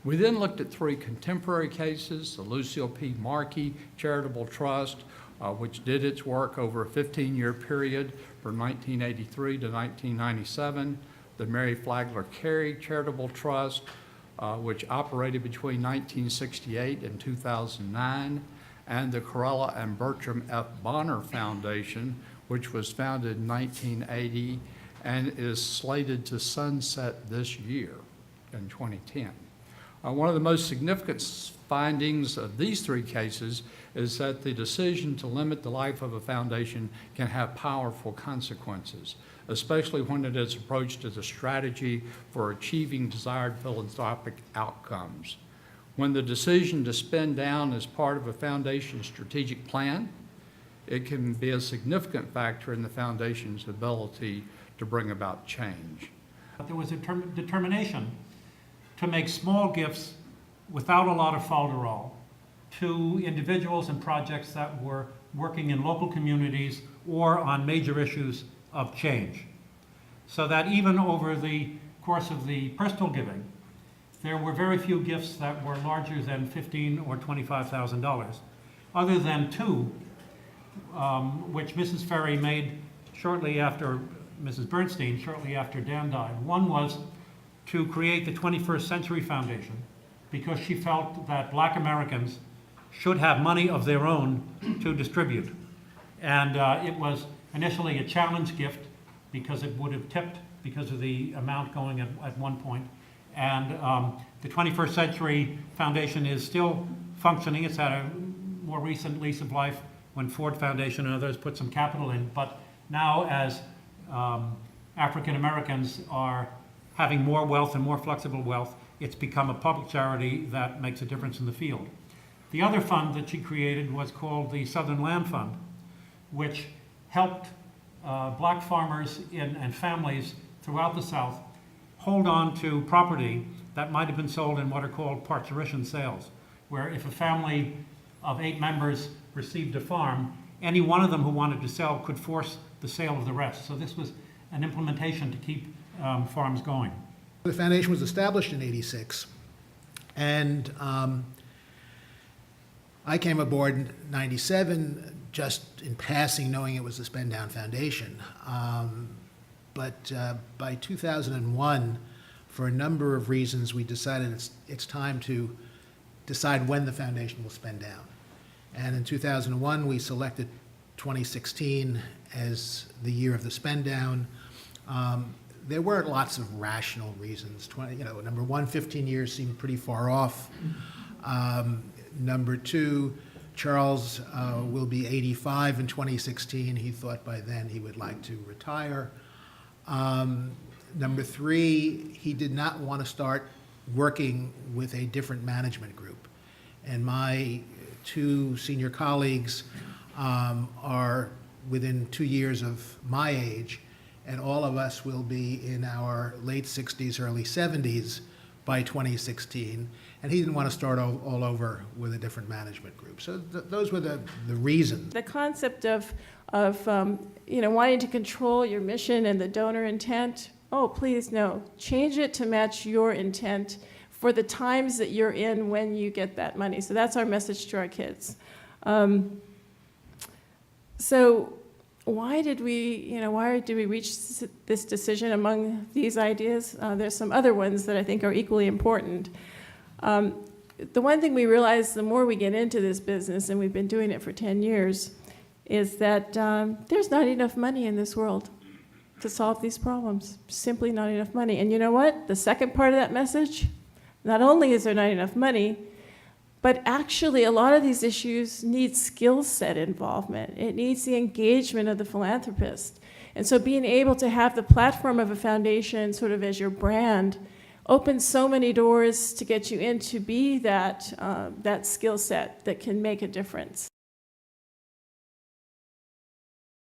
We then looked at 3 contemporary cases, the Lucille P. Markey Charitable Trust, which did its work over a 15-year period from 1983 to 1997, the Mary Flagler Carey Charitable Trust, which operated between 1968 and 2009, and the Corella and Bertram F. Bonner Foundation, which was founded in 1980 and is slated to sunset this year in 2010. One of the most significant findings of these 3 cases is that the decision to limit the life of a foundation can have powerful consequences, especially when it is approached as a strategy for achieving desired philanthropic outcomes. When the decision to spend down is part of a foundation's strategic plan, it can be a significant factor in the foundation's ability to bring about change. There was a determination to make small gifts without a lot of folderol to individuals and projects that were working in local communities or on major issues of change. So that even over the course of the personal giving, there were very few gifts that were larger than $15,000 or $25,000, other than 2, which Mrs. Ferry made shortly after Mrs. Bernstein, shortly after Dan died. One was to create the 21st Century Foundation because she felt that Black Americans should have money of their own to distribute. And it was initially a challenge gift because it would have tipped because of the amount going at one point. And the 21st Century Foundation is still functioning. It's had a more recent lease of life when Ford Foundation and others put some capital in. But now as African Americans are having more wealth and more flexible wealth, it's become a public charity that makes a difference in the field. The other fund that she created was called the Southern Land Fund, which helped black farmers and families throughout the South hold on to property that might have been sold in what are called parturition sales, where if a family of 8 members received a farm, any one of them who wanted to sell could force the sale of the rest. So this was an implementation to keep farms going. The foundation was established in '86, and I came aboard in '97 just in passing, knowing it was a spend down foundation. But by 2001, for a number of reasons, we decided it's time to decide when the foundation will spend down. And in 2001, we selected 2016 as the year of the spend down. There were lots of rational reasons. Number one, 15 years seemed pretty far off. Number 2, Charles will be 85 in 2016. He thought by then he would like to retire. Number 3, he did not want to start working with a different management group. And my 2 senior colleagues are within 2 years of my age, and all of us will be in our late 60s, early 70s by 2016. And he didn't want to start all over with a different management group. So those were the reasons. The concept of wanting to control your mission and the donor intent, oh, please, no. Change it to match your intent for the times that you're in when you get that money. So that's our message to our kids. So why did we reach this decision among these ideas? There's some other ones that I think are equally important. The one thing we realize the more we get into this business, and we've been doing it for 10 years, is that there's not enough money in this world to solve these problems. Simply not enough money. And you know what? The second part of that message, not only is there not enough money, but actually a lot of these issues need skill set involvement. It needs the engagement of the philanthropist. And so being able to have the platform of a foundation sort of as your brand opens so many doors to get you in to be that skill set that can make a difference.